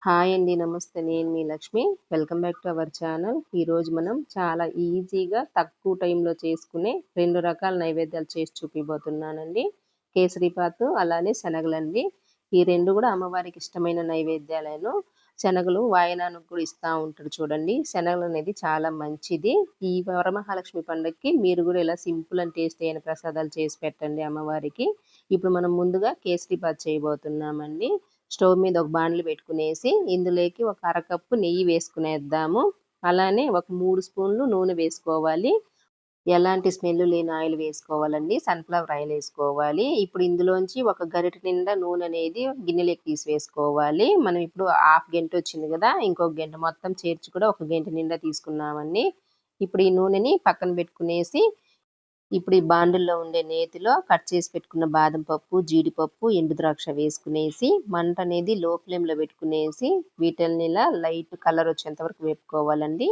Hi అండి. నమస్తే. నేను మీ Lakshmi. Welcome back to our channel. ఈరోజు మనం చాలా ఈజీగా తక్కువ టైంలో చేసుకునే 2 రకాల నైవేద్యాలు చేసి చూపియబోతున్నానండి. కేసరిబాతు అలానే శనగలండి. ఈ 2 కూడా అమ్మవారికి ఇష్టమైన నైవేద్యాలను. శనగలు వాయనానికి కూడా ఇస్తా ఉంటారు చూడండి. శనగలనేది చాలా మంచిది. ఈ వరమహాలక్ష్మి పండగకి మీరు కూడా ఇలా సింపుల్ అండ్ టేస్టీ అయిన ప్రసాదాలు చేసి పెట్టండి అమ్మవారికి. ఇప్పుడు మనం ముందుగా కేసరిబాత్ చేయబోతున్నామండి. స్టవ్ మీద ఒక బాండ్లు పెట్టుకునేసి ఇందులోకి ఒక అరకప్పు నెయ్యి వేసుకునేద్దాము. అలానే ఒక 3 స్పూన్లు నూనె వేసుకోవాలి. ఎలాంటి స్మెల్ లేని ఆయిల్ వేసుకోవాలండి. సన్‌ఫ్లవర్ ఆయిల్ వేసుకోవాలి. ఇప్పుడు ఇందులోంచి ఒక గరిటె నిండా నూనె అనేది గిన్నెలోకి తీసి వేసుకోవాలి. మనం ఇప్పుడు హాఫ్ గంట వచ్చింది కదా! ఇంకొక గంట మొత్తం చేర్చి కూడా ఒక గంట నిండా తీసుకున్నామండి. ఇప్పుడు ఈ నూనెని పక్కన పెట్టుకునేసి ఇప్పుడు ఈ బాండిల్లో ఉండే నేతిలో కట్ చేసి పెట్టుకున్న బాదం పప్పు, జీడిపప్పు, ఎండు ద్రాక్ష వేసుకునేసి మంట అనేది లో ఫ్లేమ్‌లో పెట్టుకునేసి వీటిల్ని ఇలా లైట్ కలర్ వచ్చేంత వరకు వేపుకోవాలండి.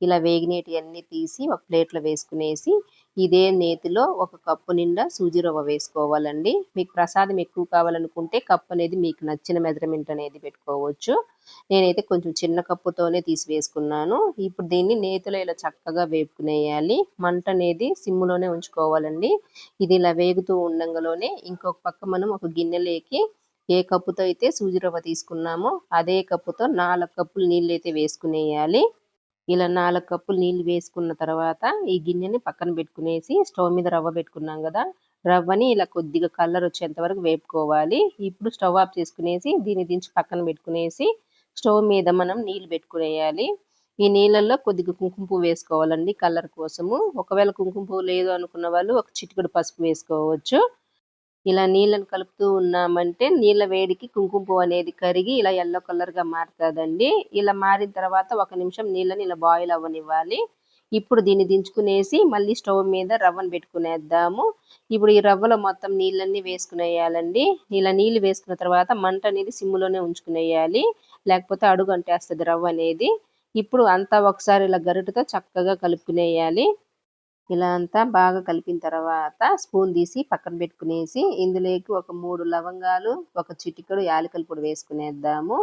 ఇలా వేగినేటియన్నీ తీసి ఒక ప్లేట్‌లో వేసుకునేసి ఇదే నేతిలో ఒక కప్పు నిండా సూజీ రవ్వ వేసుకోవాలండి. మీకు ప్రసాదం ఎక్కువ కావాలనుకుంటే కప్ అనేది మీకు నచ్చిన మెజర్‌మెంట్ అనేది పెట్టుకోవచ్చు. నేనైతే కొంచెం చిన్న కప్పుతోనే తీసి వేసుకున్నాను. ఇప్పుడు దీన్ని నేతిలో ఇలా చక్కగా వేపుకునేయాలి. మంట అనేది సిమ్‌లోనే ఉంచుకోవాలండి. ఇది ఇలా వేగుతూ ఉండంగలోనే ఇంకొక పక్క మనం ఒక గిన్నెలోకి ఏ కప్పుతో అయితే సూజీ రవ్వ తీసుకున్నామో అదే కప్పుతో 4 కప్పులు నీళ్ళైతే వేసుకునేయాలి. ఇలా 4 కప్పులు నీళ్ళు వేసుకున్న తర్వాత ఈ గిన్నెని పక్కన పెట్టుకునేసి స్టవ్ మీద రవ్వ పెట్టుకున్నాం కదా! రవ్వని ఇలా కొద్దిగా కలర్ వచ్చేంత వరకు వేపుకోవాలి. ఇప్పుడు స్టవ్ ఆఫ్ చేసుకునేసి దీన్ని దించి పక్కన పెట్టుకునేసి స్టవ్ మీద మనం నీళ్ళు పెట్టుకునేయాలి. ఈ నీళ్ళల్లో కొద్దిగా కుంకుమ పువ్వు వేసుకోవాలండి కలర్ కోసము. ఒకవేళ కుంకుమ పువ్వు లేదు అనుకున్న వాళ్ళు ఒక చిటికెడు పసుపు వేసుకోవచ్చు. ఇలా నీళ్ళని కలుపుతూ ఉన్నామంటే నీళ్ళ వేడికి కుంకుమ పువ్వు అనేది కరిగి ఇలా యెల్లో కలర్‌గా మారుతదండి. ఇలా మారిన తర్వాత ఒక నిమిషం నీళ్ళని ఇలా బాయిల్ అవ్వనివ్వాలి. ఇప్పుడు దీన్ని దించుకునేసి మళ్ళీ స్టవ్ మీద రవ్వను పెట్టుకునేద్దాము. ఇప్పుడు ఈ రవ్వలో మొత్తం నీళ్ళన్నీ వేసుకునేయాలండి. ఇలా నీళ్ళు వేసుకున్న తర్వాత మంట అనేది సిమ్‌లోనే ఉంచుకునేయాలి. లేకపోతే అడుగు అంటేస్తది రవ్వ అనేది. ఇప్పుడు అంతా ఒకసారి ఇలా గరిటెతో చక్కగా కలుపుకునేయాలి. ఇలా అంతా బాగా కలిపిన తర్వాత స్పూన్ తీసి పక్కన పెట్టుకునేసి ఇందులోకి ఒక 3 లవంగాలు, ఒక చిటికెడు యాలకుల పొడి వేసుకునేద్దాము.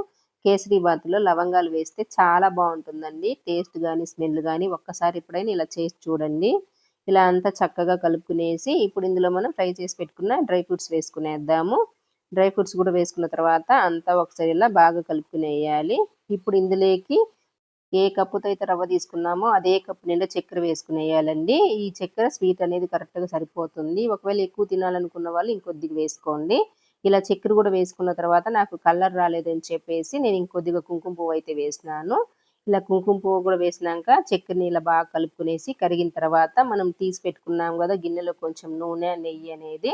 కేసరి బాత్‌లో లవంగాలు వేస్తే చాలా బావుంటుందండి. టేస్ట్ గాని, స్మెల్ గాని ఒక్కసారి ఎప్పుడైనా ఇలా చేసి చూడండి. ఇలా అంతా చక్కగా కలుపుకునేసి ఇప్పుడు ఇందులో మనం ఫ్రై చేసి పెట్టుకున్న డ్రై ఫ్రూట్స్ వేసుకునేద్దాము. డ్రై ఫ్రూట్స్ కూడా వేసుకున్న తర్వాత అంతా ఒకసారి ఇలా బాగా కలుపుకునేయాలి. ఇప్పుడు ఇందులోకి ఏ కప్పుతో అయితే రవ్వ తీసుకున్నామో అదే కప్పు నిండా చక్కెర వేసుకునేయాలండి. ఈ చక్కెర స్వీట్ అనేది కరెక్ట్‌గా సరిపోతుంది. ఒకవేళ ఎక్కువ తినాలనుకున్న వాళ్ళు ఇంకొద్దిగా వేసుకోండి. ఇలా చక్కెర కూడా వేసుకున్న తర్వాత నాకు కలర్ రాలేదని చెప్పేసి నేను ఇంకొద్దిగా కుంకుమ పువ్వు అయితే వేసినాను. ఇలా కుంకుమ పువ్వు కూడా వేసినాక చక్కెరని ఇలా బాగా కలుపుకునేసి కరిగిన తర్వాత మనం తీసి పెట్టుకున్నాం కదా! గిన్నెలో కొంచెం నూనె, నెయ్యి అనేది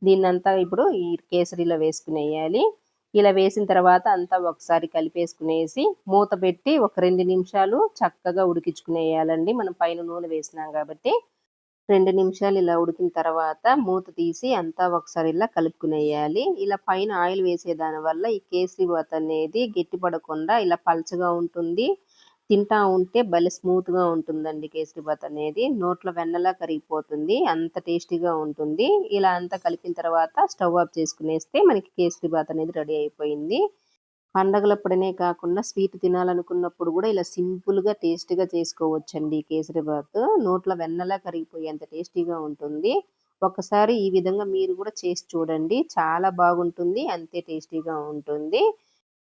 దీన్నంతా ఇప్పుడు ఈ కేసరిలో వేసుకునేయాలి. ఇలా వేసిన తర్వాత అంతా ఒకసారి కలిపేసుకునేసి మూత పెట్టి ఒక 2 నిమిషాలు చక్కగా ఉడికించుకునేయాలండి. మనం పైన నూనె వేసినాం కాబట్టి. 2 నిమిషాలు ఇలా ఉడికిన తర్వాత మూత తీసి అంతా ఒకసారి ఇలా కలుపుకునేయాలి. ఇలా పైన ఆయిల్ వేసేదాని వల్ల ఈ కేసరిబాత్ అనేది గట్టిపడకుండా ఇలా పలచగా ఉంటుంది. తింటా ఉంటే భలే స్మూత్‌గా ఉంటుందండి కేసరిబాత్ అనేది. నోట్లో వెన్నలా కరిగిపోతుంది. అంత టేస్టీగా ఉంటుంది. ఇలా అంతా కలిపిన తర్వాత స్టవ్ ఆఫ్ చేసుకునేస్తే మనకి కేసరిబాత్ అనేది రెడీ అయిపోయింది. పండగలప్పుడనే కాకుండా స్వీట్ తినాలనుకున్నప్పుడు గూడా ఇలా సింపుల్‌గా, టేస్టీగా చేసుకోవచ్చండి ఈ కేసరిబాత్. నోట్లో వెన్నలా కరిగిపోయేంత టేస్టీగా ఉంటుంది. ఒక్కసారి ఈ విధంగా మీరు గూడా చేసి చూడండి. చాలా బాగుంటుంది. అంతే టేస్టీగా ఉంటుంది.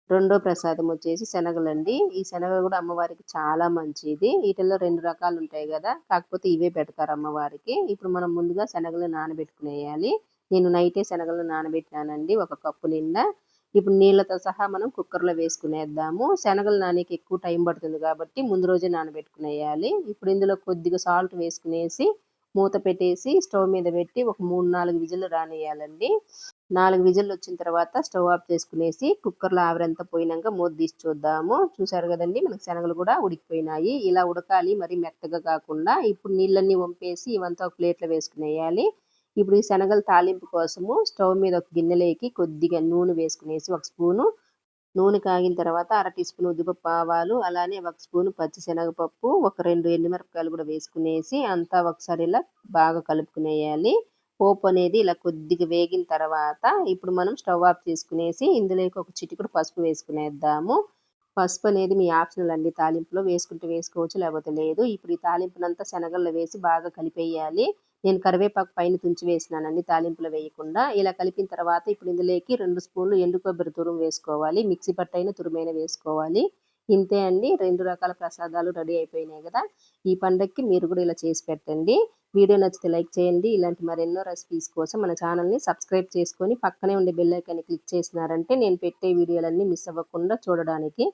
రెండో ప్రసాదం వచ్చేసి శనగలండి. ఈ శనగలు గూడా అమ్మవారికి చాలా మంచిది. ఈటిల్లో 2 రకాలుంటాయి గదా! కాకపోతే ఇవే పెడతారు అమ్మవారికి. ఇప్పుడు మనం ముందుగా శనగలు నానబెట్టుకునేయాలి. నేను నైటే శనగలు నానబెట్టానండి ఒక కప్పు నిండా. ఇప్పుడు నీళ్ళతో సహా మనం కుక్కర్‌లో వేసుకునేద్దాము. శనగలు నానేకి ఎక్కువ టైం పడుతుంది కాబట్టి ముందు రోజే నానబెట్టుకునేయాలి. ఇప్పుడు ఇందులో కొద్దిగా సాల్ట్ వేసుకునేసి మూత పెట్టేసి స్టవ్ మీద పెట్టి ఒక 3, 4 విజిల్లు రానియ్యాలండి. 4 విజిల్లొచ్చిన తర్వాత స్టవ్ ఆఫ్ చేసుకునేసి కుక్కర్‌లో ఆవిరంతా పోయినంక మూత తీసి చూద్దాము. చూసారు గదండీ! మనకు శనగలు గూడా ఉడికిపోయినాయి. ఇలా ఉడకాలి మరీ మెత్తగా కాకుండా. ఇప్పుడు నీళ్ళన్నీ వంపేసి ఇవంతా ఒక ప్లేట్‌లో వేసుకునేయాలి. ఇప్పుడు ఈ శనగల తాలింపు కోసము స్టవ్ మీద ఒక గిన్నెలోకి కొద్దిగా నూనె వేసుకునేసి ఒక స్పూను, నూనె కాగిన తర్వాత అర టీ స్పూన్ ఉద్దిపప్పు ఆవాలు, అలానే ఒక స్పూను పచ్చిశనగపప్పు, ఒక 2 ఎండుమిరపకాయలు గూడా వేసుకునేసి అంతా ఒకసారి ఇలా బాగా కలుపుకునేయాలి. పోపు అనేది ఇలా కొద్దిగా వేగిన తర్వాత ఇప్పుడు మనం స్టవ్ ఆఫ్ చేసుకునేసి ఇందులోకి ఒక చిటికెడు పసుపు వేసుకునేద్దాము. పసుపు అనేది మీ ఆప్షనల్ అండి. తాలింపులో వేసుకుంటే వేసుకోవచ్చు, లేకపోతే లేదు. ఇప్పుడు ఈ తాలింపునంతా శనగల్లో వేసి బాగా కలిపేయాలి. నేను కరివేపాకు పైన తుంచి వేసినానండి తాలింపులో వేయకుండా. ఇలా కలిపిన తర్వాత ఇప్పుడు ఇందులోకి 2 స్పూన్లు ఎండు కొబ్బరి తురుము వేసుకోవాలి. మిక్సీ పట్టైన తురుమైనా వేసుకోవాలి. ఇంతే అండి, 2 రకాల ప్రసాదాలు రెడీ అయిపోయినాయి కదా. ఈ పండగకి మీరు కూడా ఇలా చేసి పెట్టండి. వీడియో నచ్చితే లైక్ చేయండి. ఇలాంటి మరెన్నో రెసిపీస్ కోసం మన ఛానల్ని సబ్స్క్రైబ్ చేసుకొని పక్కనే ఉండే బెల్ ఐకాన్ని క్లిక్ చేసినారంటే నేను పెట్టే వీడియోలన్నీ మిస్ అవ్వకుండా చూడడానికి